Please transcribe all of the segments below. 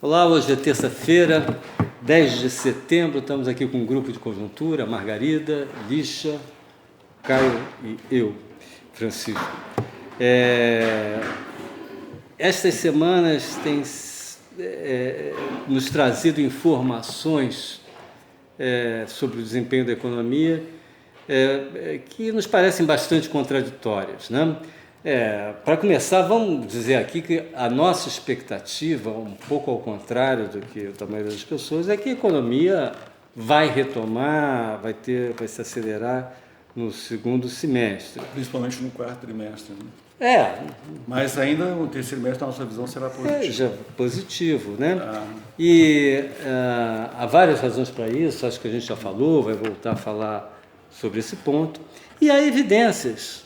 Olá, hoje é terça-feira, 10 de setembro, estamos aqui com um grupo de conjuntura, Margarida, Lixa, Caio e eu, Francisco. Estas semanas têm nos trazido informações sobre o desempenho da economia que nos parecem bastante contraditórias, né? Para começar, vamos dizer aqui que a nossa expectativa, um pouco ao contrário do que a maioria das pessoas, é que a economia vai retomar, vai se acelerar no segundo semestre. Principalmente no quarto trimestre. Né? Mas ainda no terceiro semestre a nossa visão será positiva. Seja positivo, né? E há várias razões para isso, acho que a gente já falou, vai voltar a falar sobre esse ponto. E há evidências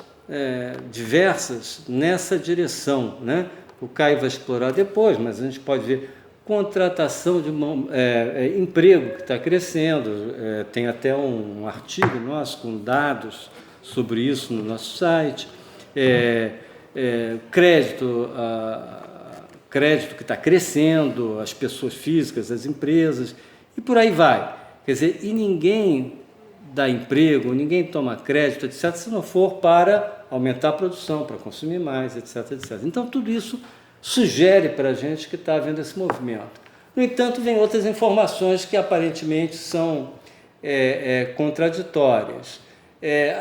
diversas nessa direção, né? O Caio vai explorar depois, mas a gente pode ver contratação de emprego que está crescendo, tem até um artigo nosso com dados sobre isso no nosso site, crédito que está crescendo, as pessoas físicas, as empresas, e por aí vai. Quer dizer, e ninguém dá emprego, ninguém toma crédito, etc., se não for para aumentar a produção, para consumir mais, etc., etc. Então, tudo isso sugere para a gente que está havendo esse movimento. No entanto, vem outras informações que aparentemente são contraditórias.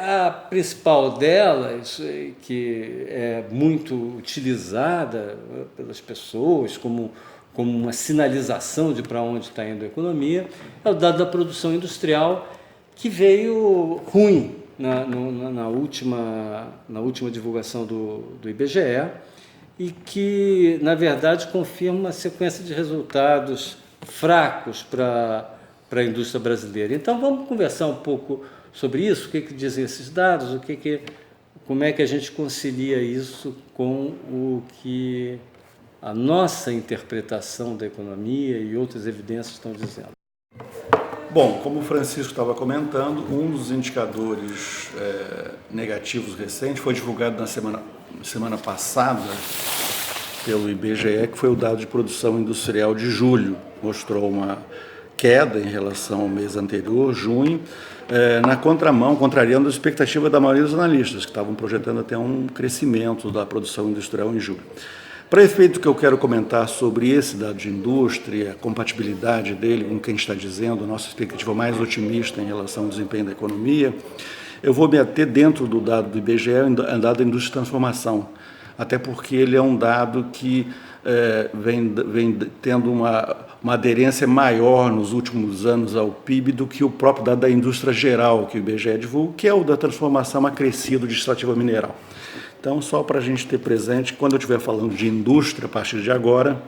A principal delas, que é muito utilizada pelas pessoas como uma sinalização de para onde está indo a economia, é o dado da produção industrial, que veio ruim na última divulgação do IBGE e que, na verdade, confirma uma sequência de resultados fracos para a indústria brasileira. Então, vamos conversar um pouco sobre isso, o que dizem esses dados, como é que a gente concilia isso com o que a nossa interpretação da economia e outras evidências estão dizendo. Bom, como o Francisco estava comentando, um dos indicadores negativos recentes foi divulgado na semana passada pelo IBGE, que foi o dado de produção industrial de julho. Mostrou uma queda em relação ao mês anterior, junho, na contrariando a expectativa da maioria dos analistas, que estavam projetando até um crescimento da produção industrial em julho. Para efeito que eu quero comentar sobre esse dado de indústria, a compatibilidade dele com o que a gente está dizendo, a nossa expectativa mais otimista em relação ao desempenho da economia, eu vou me ater dentro do dado do IBGE, o dado da indústria de transformação, até porque ele é um dado que vem tendo uma aderência maior nos últimos anos ao PIB do que o próprio dado da indústria geral que o IBGE divulga, que é o da transformação acrescida de extrativa mineral. Então, só para a gente ter presente, quando eu estiver falando de indústria, a partir de agora,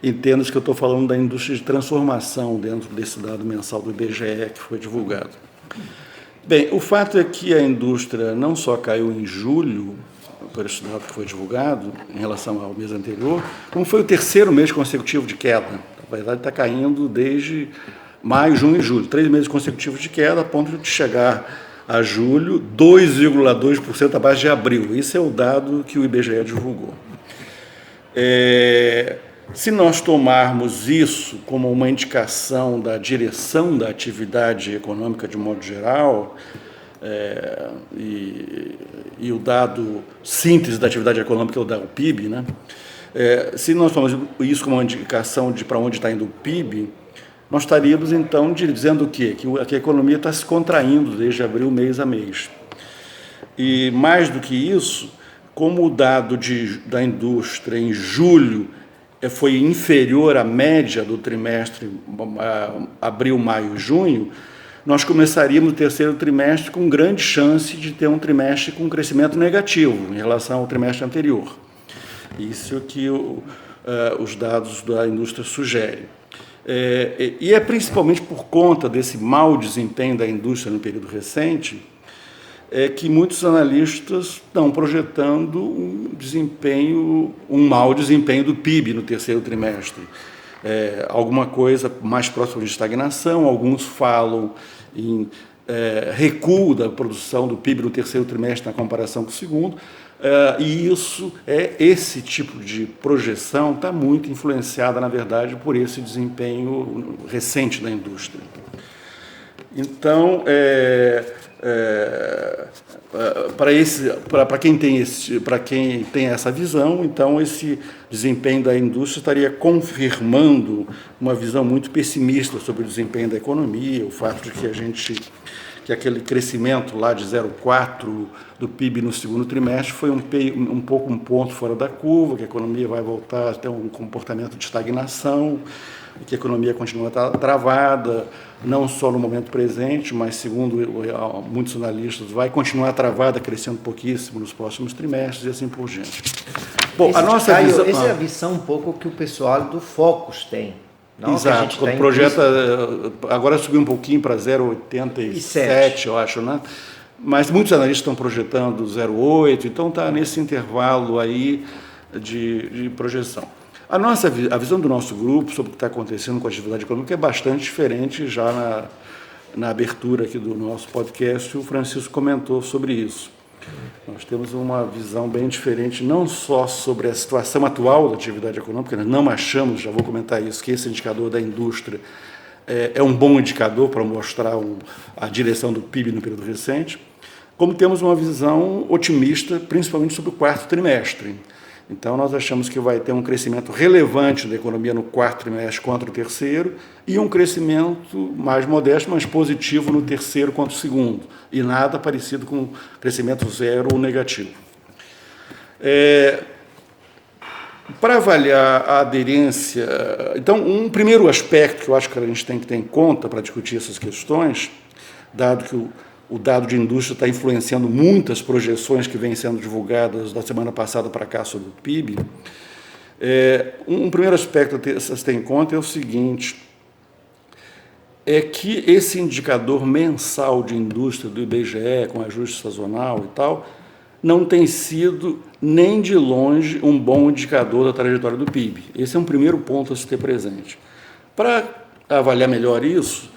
entenda que eu estou falando da indústria de transformação dentro desse dado mensal do IBGE que foi divulgado. Bem, o fato é que a indústria não só caiu em julho, por esse dado que foi divulgado, em relação ao mês anterior, como foi o terceiro mês consecutivo de queda. Na verdade, está caindo desde maio, junho e julho. 3 meses consecutivos de queda, a ponto de chegar a julho, 2,2% abaixo de abril. Esse é o dado que o IBGE divulgou. Se nós tomarmos isso como uma indicação da direção da atividade econômica de modo geral, e o dado síntese da atividade econômica é o dado PIB, né? Se nós tomarmos isso como uma indicação de para onde está indo o PIB, nós estaríamos, então, dizendo o quê? Que a economia está se contraindo desde abril, mês a mês. E, mais do que isso, como o dado da indústria em julho foi inferior à média do trimestre abril, maio e junho, nós começaríamos o terceiro trimestre com grande chance de ter um trimestre com crescimento negativo em relação ao trimestre anterior. Isso que os dados da indústria sugerem. E é principalmente por conta desse mau desempenho da indústria no período recente que muitos analistas estão projetando um mau desempenho do PIB no terceiro trimestre. Alguma coisa mais próxima de estagnação, alguns falam em recuo da produção do PIB no terceiro trimestre na comparação com o segundo, E esse tipo de projeção está muito influenciada, na verdade, por esse desempenho recente da indústria. Então, para quem tem essa visão, então esse desempenho da indústria estaria confirmando uma visão muito pessimista sobre o desempenho da economia, o fato de que aquele crescimento lá de 0,4 do PIB no segundo trimestre foi um ponto fora da curva, que a economia vai voltar a ter um comportamento de estagnação, que a economia continua travada, não só no momento presente, mas, segundo muitos analistas, vai continuar travada, crescendo pouquíssimo nos próximos trimestres e assim por diante. Bom, essa é a visão um pouco que o pessoal do Focus tem. Não, exato, quando projeta, agora subiu um pouquinho para 0,87, eu acho, né? Mas muitos analistas estão projetando 0,8, então está nesse intervalo aí de projeção. A visão do nosso grupo sobre o que está acontecendo com a atividade econômica é bastante diferente. Já na abertura aqui do nosso podcast, o Francisco comentou sobre isso. Nós temos uma visão bem diferente, não só sobre a situação atual da atividade econômica, nós não achamos, já vou comentar isso, que esse indicador da indústria é um bom indicador para mostrar a direção do PIB no período recente, como temos uma visão otimista, principalmente sobre o quarto trimestre. Então, nós achamos que vai ter um crescimento relevante da economia no quarto trimestre contra o terceiro e um crescimento mais modesto, mas positivo no terceiro contra o segundo, e nada parecido com crescimento zero ou negativo. Para avaliar a aderência, então, um primeiro aspecto que eu acho que a gente tem que ter em conta para discutir essas questões, dado que o dado de indústria está influenciando muitas projeções que vêm sendo divulgadas da semana passada para cá sobre o PIB. Um primeiro aspecto a se ter em conta é o seguinte, é que esse indicador mensal de indústria do IBGE, com ajuste sazonal e tal, não tem sido nem de longe um bom indicador da trajetória do PIB. Esse é um primeiro ponto a se ter presente. Para avaliar melhor isso,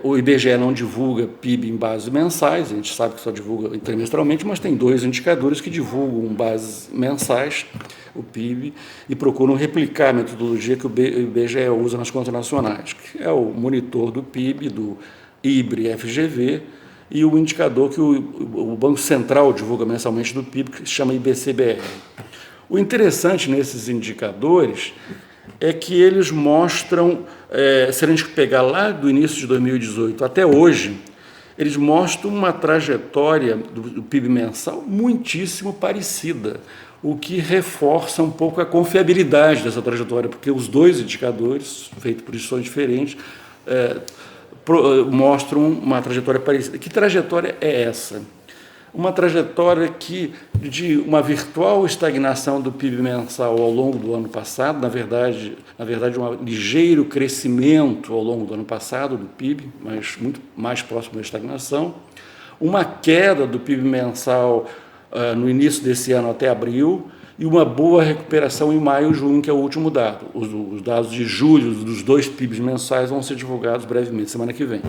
o IBGE não divulga PIB em bases mensais, a gente sabe que só divulga trimestralmente, mas tem 2 indicadores que divulgam bases mensais, o PIB, e procuram replicar a metodologia que o IBGE usa nas contas nacionais, que é o monitor do PIB, do IBRE-FGV, e o indicador que o Banco Central divulga mensalmente do PIB, que se chama IBCBR. O interessante nesses indicadores é que eles mostram, se a gente pegar lá do início de 2018 até hoje, eles mostram uma trajetória do PIB mensal muitíssimo parecida, o que reforça um pouco a confiabilidade dessa trajetória, porque os 2 indicadores, feitos por instituições diferentes, mostram uma trajetória parecida. Que trajetória é essa? Uma trajetória de uma virtual estagnação do PIB mensal ao longo do ano passado, na verdade um ligeiro crescimento ao longo do ano passado do PIB, mas muito mais próximo da estagnação, uma queda do PIB mensal no início desse ano até abril, e uma boa recuperação em maio e junho, que é o último dado. Os dados de julho dos 2 PIBs mensais vão ser divulgados brevemente, semana que vem.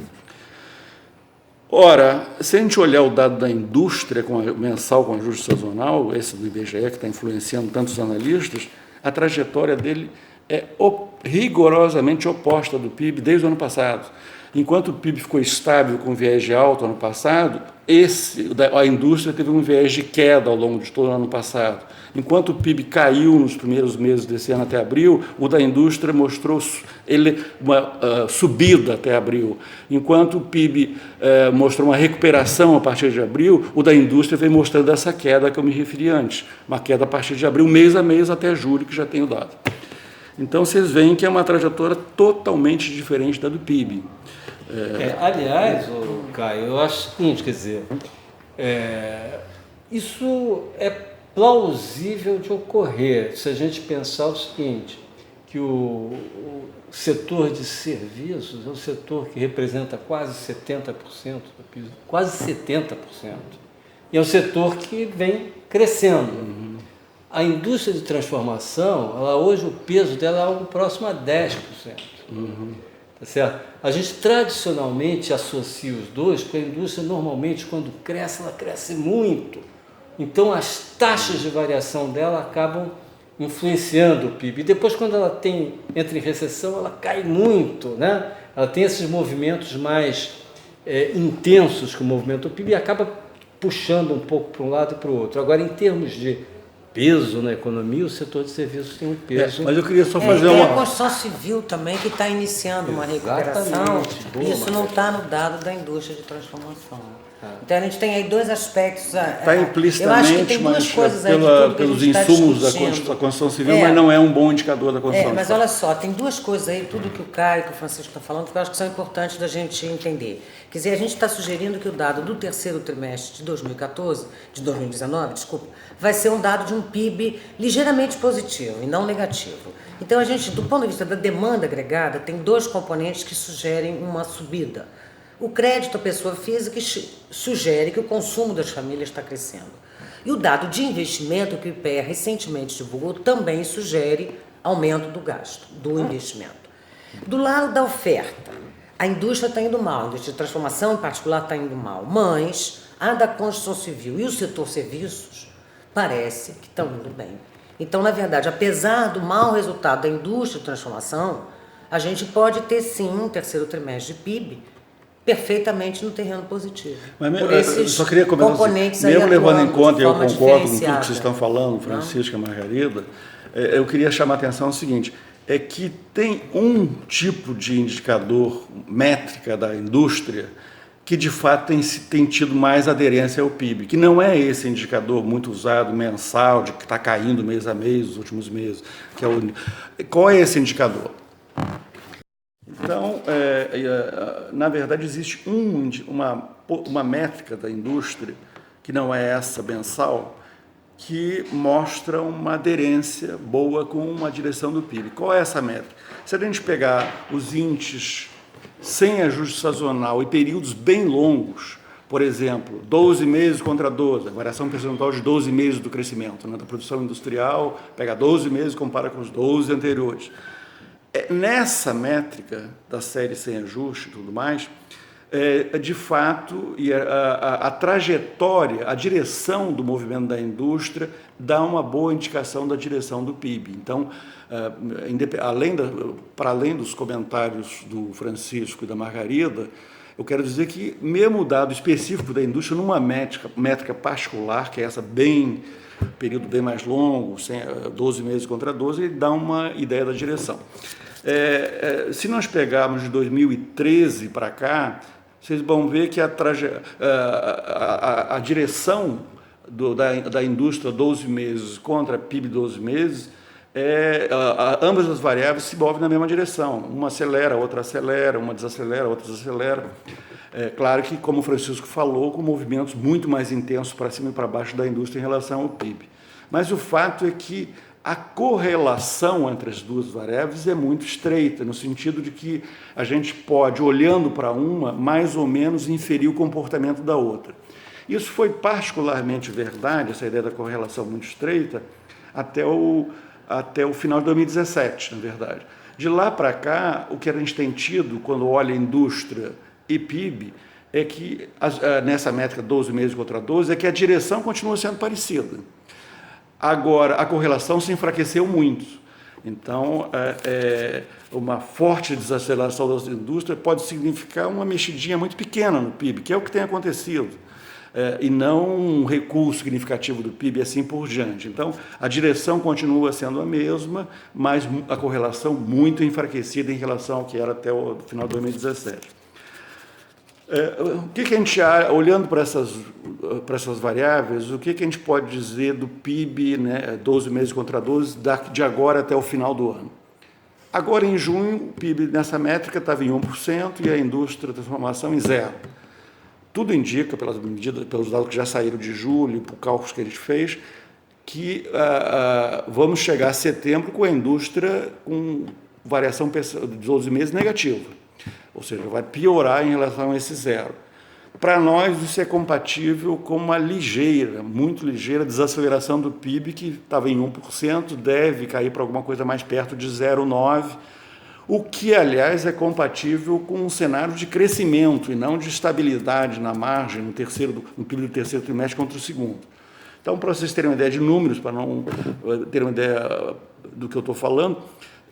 Ora, se a gente olhar o dado da indústria mensal com ajuste sazonal, esse do IBGE, que está influenciando tantos analistas, a trajetória dele é rigorosamente oposta do PIB desde o ano passado. Enquanto o PIB ficou estável com viés de alta ano passado, a indústria teve um viés de queda ao longo de todo o ano passado. Enquanto o PIB caiu nos primeiros meses desse ano até abril, o da indústria mostrou uma subida até abril. Enquanto o PIB mostrou uma recuperação a partir de abril, o da indústria vem mostrando essa queda que eu me referi antes, uma queda a partir de abril, mês a mês até julho, que já tem o dado. Então, vocês veem que é uma trajetória totalmente diferente da do PIB. Aliás, Caio, eu acho o seguinte, quer dizer, isso é plausível de ocorrer, se a gente pensar o seguinte, que o setor de serviços é um setor que representa quase 70% do PIB, quase 70%, e é um setor que vem crescendo. Uhum. A indústria de transformação, hoje o peso dela é algo próximo a 10%. Uhum. Tá certo? A gente tradicionalmente associa os dois, porque a indústria normalmente, quando cresce, ela cresce muito, Então as taxas de variação dela acabam influenciando o PIB. E depois, quando ela entra em recessão, ela cai muito, né? Ela tem esses movimentos mais intensos que o movimento do PIB e acaba puxando um pouco para um lado e para o outro. Agora, em termos de peso na economia, o setor de serviços tem um peso. Mas eu queria só fazer tem uma... a construção civil também, que está iniciando uma recuperação. Isso não está no dado da indústria de transformação. Então a gente tem aí dois aspectos. Está implicitamente, eu acho que tem duas coisas aí pelos insumos da construção civil, mas não é um bom indicador da construção mas civil. olha só, tem duas coisas aí, tudo que o Caio e o Francisco estão falando, que eu acho que são importantes da gente entender. Quer dizer, a gente está sugerindo que o dado do terceiro trimestre de 2019, vai ser um dado de um PIB ligeiramente positivo e não negativo. Então a gente, do ponto de vista da demanda agregada, tem dois componentes que sugerem uma subida. O crédito à pessoa física sugere que o consumo das famílias está crescendo. E o dado de investimento que o IPEA recentemente divulgou também sugere aumento do gasto, do investimento. Do lado da oferta, a indústria está indo mal, a indústria de transformação em particular está indo mal, mas a da construção civil e o setor serviços parece que estão indo bem. Então, na verdade, apesar do mau resultado da indústria de transformação, a gente pode ter sim um terceiro trimestre de PIB perfeitamente no terreno positivo. Mas por esses só queria comentar componentes assim, mesmo levando em conta, e eu concordo com tudo que vocês estão falando, Francisco e Margarida, eu queria chamar a atenção ao seguinte, é que tem um tipo de indicador, métrica da indústria, que de fato tem tido mais aderência ao PIB, que não é esse indicador muito usado, mensal, de que está caindo mês a mês, nos últimos meses. Qual é esse indicador? Então, na verdade, existe uma métrica da indústria, que não é essa mensal, que mostra uma aderência boa com uma direção do PIB. Qual é essa métrica? Se a gente pegar os índices sem ajuste sazonal e períodos bem longos, por exemplo, 12 meses contra 12, a variação percentual de 12 meses do crescimento, né, da produção industrial, pega 12 meses e compara com os 12 anteriores. Nessa métrica da série sem ajuste e tudo mais, de fato, a trajetória, a direção do movimento da indústria dá uma boa indicação da direção do PIB. Então, para além dos comentários do Francisco e da Margarida, eu quero dizer que, mesmo o dado específico da indústria, numa métrica particular, que é essa período bem mais longo, 12 meses contra 12, ele dá uma ideia da direção. Se nós pegarmos de 2013 para cá, vocês vão ver que a direção da indústria 12 meses contra PIB 12 meses, ambas as variáveis se movem na mesma direção. Uma acelera, outra acelera, uma desacelera, outra desacelera. Claro que, como o Francisco falou, com movimentos muito mais intensos para cima e para baixo da indústria em relação ao PIB. Mas o fato é que a correlação entre as duas variáveis é muito estreita, no sentido de que a gente pode, olhando para uma, mais ou menos inferir o comportamento da outra. Isso foi particularmente verdade, essa ideia da correlação muito estreita, até o final de 2017, na verdade. De lá para cá, o que a gente tem tido, quando olha indústria e PIB, é que, nessa métrica 12 meses contra 12, é que a direção continua sendo parecida. Agora, a correlação se enfraqueceu muito. Então, uma forte desaceleração das indústrias pode significar uma mexidinha muito pequena no PIB, que é o que tem acontecido, e não um recuo significativo do PIB e assim por diante. Então, a direção continua sendo a mesma, mas a correlação muito enfraquecida em relação ao que era até o final de 2017. O que a gente, olhando para essas variáveis, o que a gente pode dizer do PIB, né, 12 meses contra 12, de agora até o final do ano? Agora, em junho, o PIB nessa métrica estava em 1% e a indústria de transformação em 0%. Tudo indica, pelos dados que já saíram de julho, por cálculos que a gente fez, que vamos chegar a setembro com a indústria com variação de 12 meses negativa. Ou seja, vai piorar em relação a esse 0%. Para nós, isso é compatível com uma muito ligeira desaceleração do PIB, que estava em 1%, deve cair para alguma coisa mais perto de 0,9%, o que, aliás, é compatível com um cenário de crescimento e não de estabilidade na margem no PIB do terceiro trimestre contra o segundo. Então, para vocês terem uma ideia de números, para não terem uma ideia do que eu estou falando,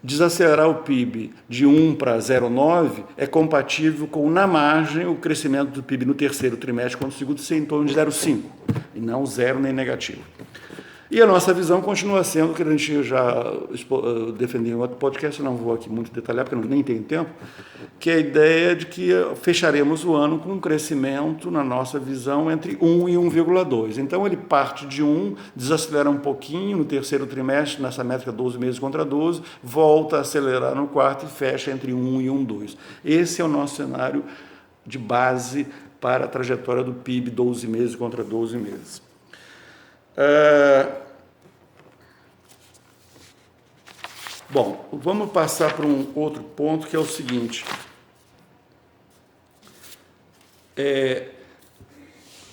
desacelerar o PIB de 1 para 0,9 é compatível com, na margem, o crescimento do PIB no terceiro trimestre, quando o segundo ser em torno de 0,5, e não zero nem negativo. E a nossa visão continua sendo, que a gente já defendeu em outro podcast, eu não vou aqui muito detalhar, porque nem tenho tempo, que é a ideia de que fecharemos o ano com um crescimento, na nossa visão, entre 1 e 1,2. Então, ele parte de 1, desacelera um pouquinho no terceiro trimestre, nessa métrica 12 meses contra 12, volta a acelerar no quarto e fecha entre 1 e 1,2. Esse é o nosso cenário de base para a trajetória do PIB 12 meses contra 12 meses. Bom, vamos passar para um outro ponto, que é o seguinte.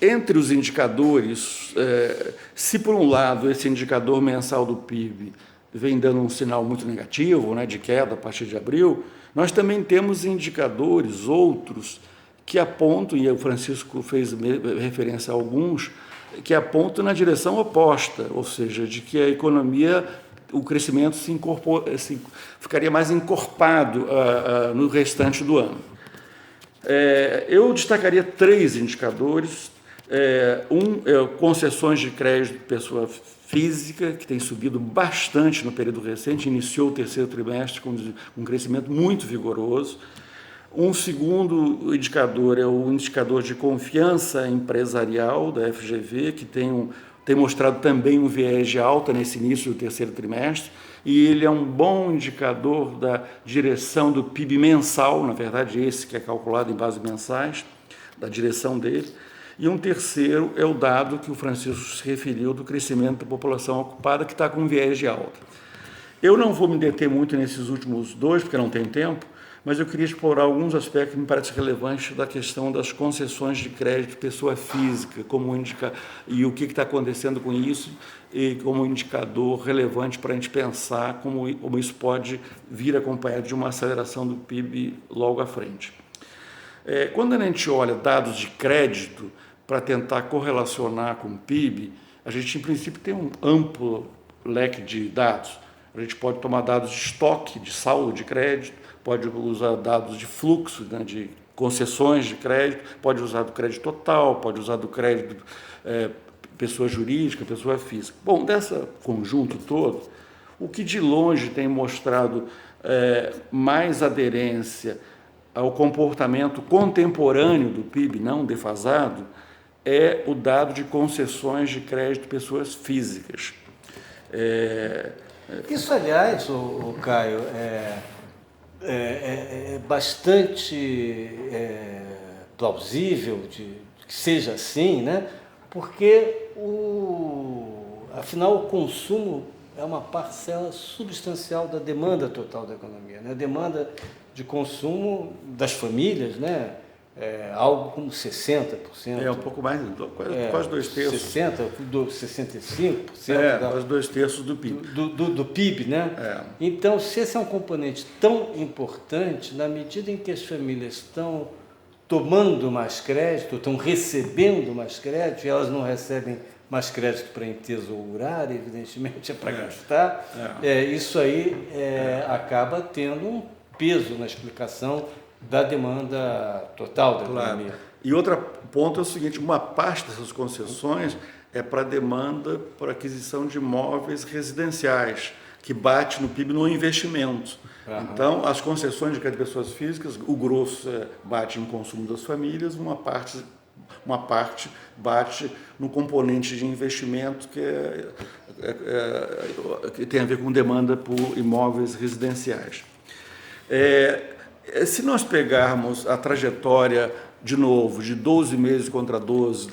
Entre os indicadores, se por um lado esse indicador mensal do PIB vem dando um sinal muito negativo, né, de queda a partir de abril, nós também temos indicadores outros que apontam, e o Francisco fez referência a alguns, que apontam na direção oposta, ou seja, de que a economia, o crescimento ficaria mais encorpado no restante do ano. Eu destacaria 3 indicadores. Concessões de crédito de pessoa física, que tem subido bastante no período recente, iniciou o terceiro trimestre com um crescimento muito vigoroso. Um segundo indicador é o indicador de confiança empresarial da FGV, que tem mostrado também um viés de alta nesse início do terceiro trimestre, e ele é um bom indicador da direção do PIB mensal, na verdade esse que é calculado em bases mensais, da direção dele. E um terceiro é o dado que o Francisco se referiu do crescimento da população ocupada, que está com um viés de alta. Eu não vou me deter muito nesses últimos 2, porque não tem tempo, mas eu queria explorar alguns aspectos que me parecem relevantes da questão das concessões de crédito pessoa física, e o que está acontecendo com isso, e como indicador relevante para a gente pensar como isso pode vir acompanhado de uma aceleração do PIB logo à frente. Quando a gente olha dados de crédito para tentar correlacionar com o PIB, a gente, em princípio, tem um amplo leque de dados. A gente pode tomar dados de estoque, de saldo de crédito, pode usar dados de fluxo, né, de concessões de crédito, pode usar do crédito total, pode usar do crédito pessoa jurídica, pessoa física. Bom, desse conjunto todo, o que de longe tem mostrado mais aderência ao comportamento contemporâneo do PIB, não defasado, é o dado de concessões de crédito pessoas físicas. Isso, aliás, o Caio, é bastante plausível que seja assim, né? Porque, afinal, o consumo é uma parcela substancial da demanda total da economia, né? A demanda de consumo das famílias, né? Algo como 60%. Um pouco mais, quase 2/3. 65%. Quase 2/3 do PIB. Do PIB, né? Então, se esse é um componente tão importante, na medida em que as famílias estão tomando mais crédito, estão recebendo mais crédito, e elas não recebem mais crédito para entesourar, evidentemente é para gastar, isso aí acaba tendo um peso na explicação da demanda total da economia. E outro ponto é o seguinte, uma parte dessas concessões é para demanda por aquisição de imóveis residenciais, que bate no PIB no investimento. Então, as concessões de crédito de pessoas físicas, o grosso bate no consumo das famílias, uma parte bate no componente de investimento que tem a ver com demanda por imóveis residenciais. Se nós pegarmos a trajetória, de novo, de 12 meses contra 12,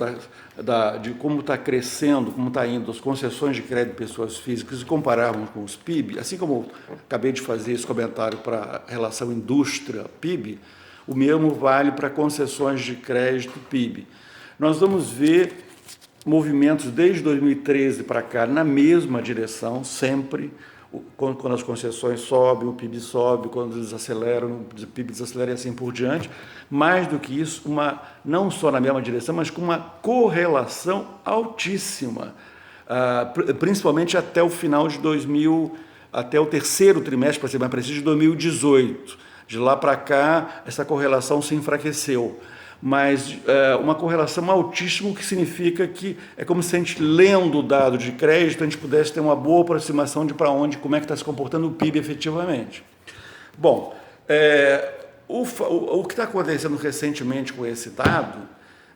de como está crescendo, como está indo as concessões de crédito de pessoas físicas, e compararmos com os PIB, assim como acabei de fazer esse comentário para a relação indústria-PIB, o mesmo vale para concessões de crédito PIB. Nós vamos ver movimentos desde 2013 para cá na mesma direção, sempre. Quando as concessões sobem, o PIB sobe, quando desaceleram, o PIB desacelera e assim por diante. Mais do que isso, não só na mesma direção, mas com uma correlação altíssima principalmente até o final de até o terceiro trimestre, para ser mais preciso, de 2018. De lá para cá, essa correlação se enfraqueceu. Mas uma correlação altíssima, o que significa que é como se a gente, lendo o dado de crédito, a gente pudesse ter uma boa aproximação de como é que está se comportando o PIB efetivamente. Bom, o que está acontecendo recentemente com esse dado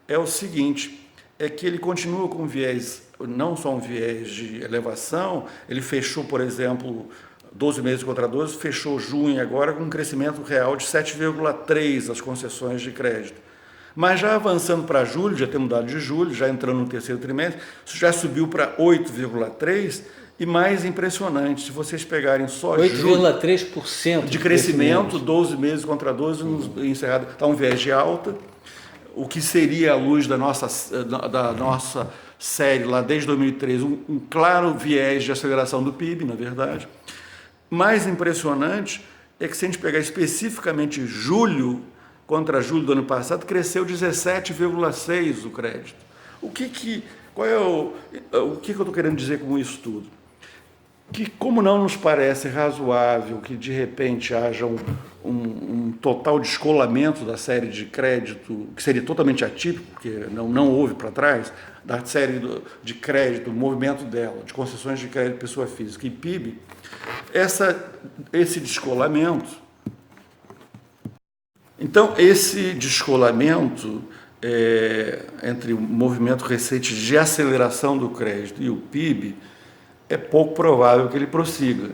é o seguinte, é que ele continua com viés, não só um viés de elevação, ele fechou, por exemplo, 12 meses contra 12, fechou junho agora com um crescimento real de 7,3% as concessões de crédito. Mas já avançando para julho, já temos dado de julho, já entrando no terceiro trimestre, isso já subiu para 8,3%, e mais impressionante, se vocês pegarem só 8,3% de crescimento, 12 meses contra 12, encerrado, está um viés de alta, o que seria, à luz da nossa série lá desde 2013, um claro viés de aceleração do PIB, na verdade. Mais impressionante é que, se a gente pegar especificamente julho contra julho do ano passado, cresceu 17,6% o crédito. O que eu estou querendo dizer com isso tudo? Que, como não nos parece razoável que, de repente, haja um total descolamento da série de crédito, que seria totalmente atípico, porque não houve para trás, da série de crédito, o movimento dela, de concessões de crédito pessoa física e PIB, esse descolamento. Então, esse descolamento entre o movimento recente de aceleração do crédito e o PIB, é pouco provável que ele prossiga.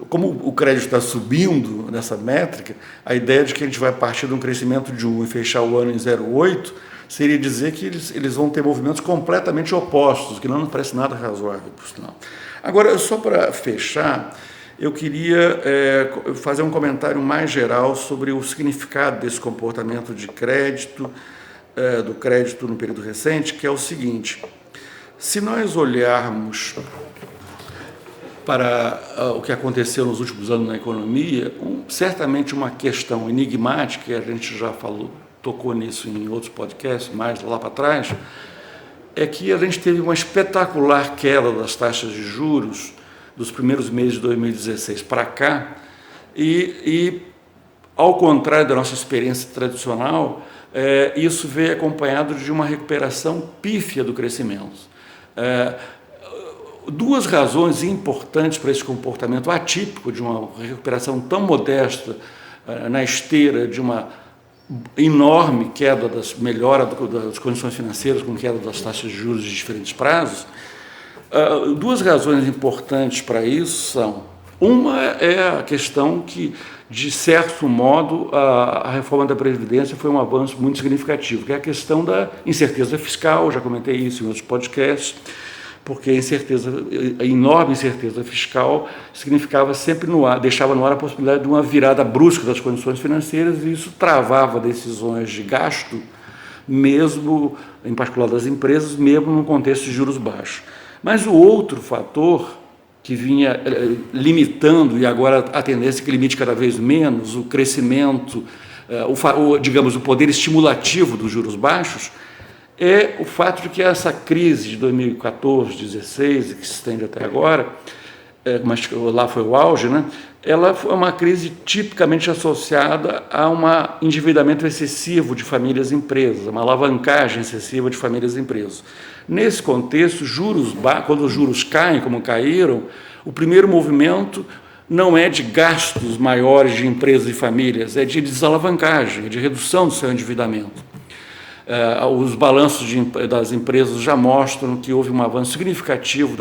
Como o crédito está subindo nessa métrica, a ideia de que a gente vai partir de um crescimento de 1 e fechar o ano em 0,8 seria dizer que eles vão ter movimentos completamente opostos, que não nos parece nada razoável, por sinal. Agora, só para fechar, eu queria fazer um comentário mais geral sobre o significado desse comportamento de crédito, do crédito no período recente, que é o seguinte: se nós olharmos para o que aconteceu nos últimos anos na economia, certamente uma questão enigmática, a gente já tocou nisso em outros podcasts, mais lá para trás, é que a gente teve uma espetacular queda das taxas de juros dos primeiros meses de 2016 para cá, e ao contrário da nossa experiência tradicional, isso veio acompanhado de uma recuperação pífia do crescimento. Duas razões importantes para esse comportamento atípico de uma recuperação tão modesta na esteira de uma enorme queda melhora das condições financeiras com queda das taxas de juros de diferentes prazos. Duas razões importantes para isso são: uma é a questão que, de certo modo, a reforma da Previdência foi um avanço muito significativo, que é a questão da incerteza fiscal. Já comentei isso em outros podcasts, porque a enorme incerteza fiscal significava sempre deixava no ar a possibilidade de uma virada brusca das condições financeiras, e isso travava decisões de gasto, mesmo, em particular das empresas, mesmo num contexto de juros baixos. Mas o outro fator que vinha limitando, e agora a tendência é que limite cada vez menos, o crescimento, digamos, o poder estimulativo dos juros baixos, é o fato de que essa crise de 2014, 2016, que se estende até agora, mas lá foi o auge, né? Ela foi uma crise tipicamente associada a um endividamento excessivo de famílias e empresas, uma alavancagem excessiva de famílias e empresas. Nesse contexto, quando os juros caem, como caíram, o primeiro movimento não é de gastos maiores de empresas e famílias, é de desalavancagem, é de redução do seu endividamento. Os balanços das empresas já mostram que houve um avanço significativo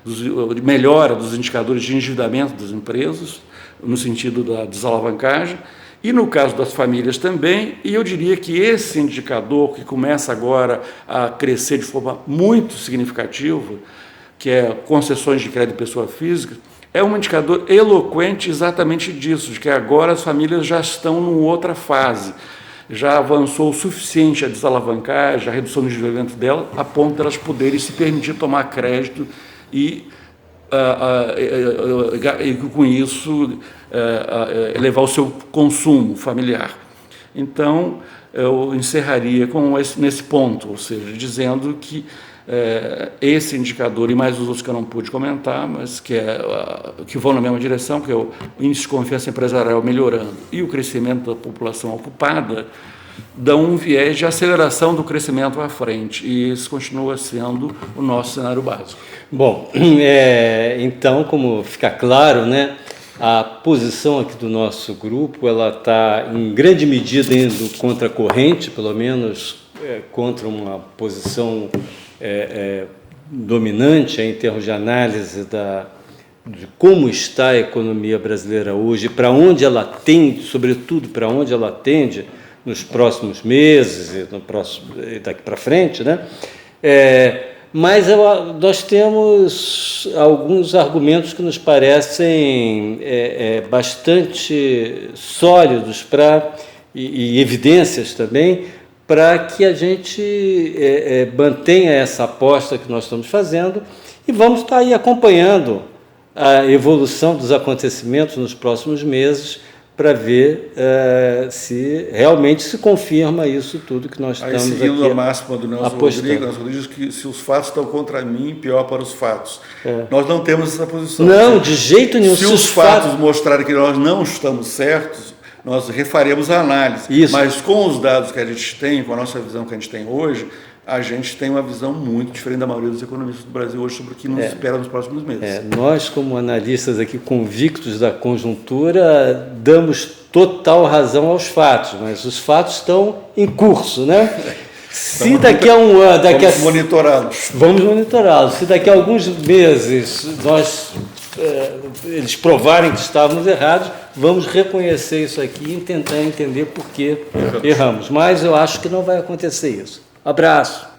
de melhora dos indicadores de endividamento das empresas, no sentido da desalavancagem, e no caso das famílias também, e eu diria que esse indicador, que começa agora a crescer de forma muito significativa, que é concessões de crédito pessoa física, é um indicador eloquente exatamente disso, de que agora as famílias já estão numa outra fase, já avançou o suficiente a desalavancagem, a redução do endividamento dela, a ponto de elas poderem se permitir tomar crédito e com isso elevar o seu consumo familiar. Então, eu encerraria nesse ponto, ou seja, dizendo que esse indicador e mais os outros que eu não pude comentar, mas que vão na mesma direção, que é o índice de confiança empresarial melhorando e o crescimento da população ocupada, dão um viés de aceleração do crescimento à frente, e esse continua sendo o nosso cenário básico. Bom, então, como fica claro, né, a posição aqui do nosso grupo, ela está em grande medida indo contra a corrente, pelo menos contra uma posição dominante em termos de análise de como está a economia brasileira hoje, para onde ela tende, sobretudo para onde ela tende nos próximos meses e daqui para frente, né? Mas nós temos alguns argumentos que nos parecem bastante sólidos e evidências também para que a gente mantenha essa aposta que nós estamos fazendo, e vamos estar aí acompanhando a evolução dos acontecimentos nos próximos meses para ver se realmente se confirma isso tudo que nós estamos aqui seguindo a máxima do Nelson apostando. Rodrigues, que se os fatos estão contra mim, pior para os fatos. Nós não temos essa posição. Não, de jeito nenhum. Se os fatos mostrarem que nós não estamos certos, nós refaremos a análise. Isso. Mas com os dados que a gente tem, com a nossa visão que a gente tem hoje, a gente tem uma visão muito diferente da maioria dos economistas do Brasil hoje sobre o que nos espera nos próximos meses. Nós, como analistas aqui convictos da conjuntura, damos total razão aos fatos, mas os fatos estão em curso, né? Se daqui a um ano... Vamos monitorá-los. Vamos monitorá-los. Se daqui a alguns meses eles provarem que estávamos errados, vamos reconhecer isso aqui e tentar entender por que erramos. Mas eu acho que não vai acontecer isso. Abraço.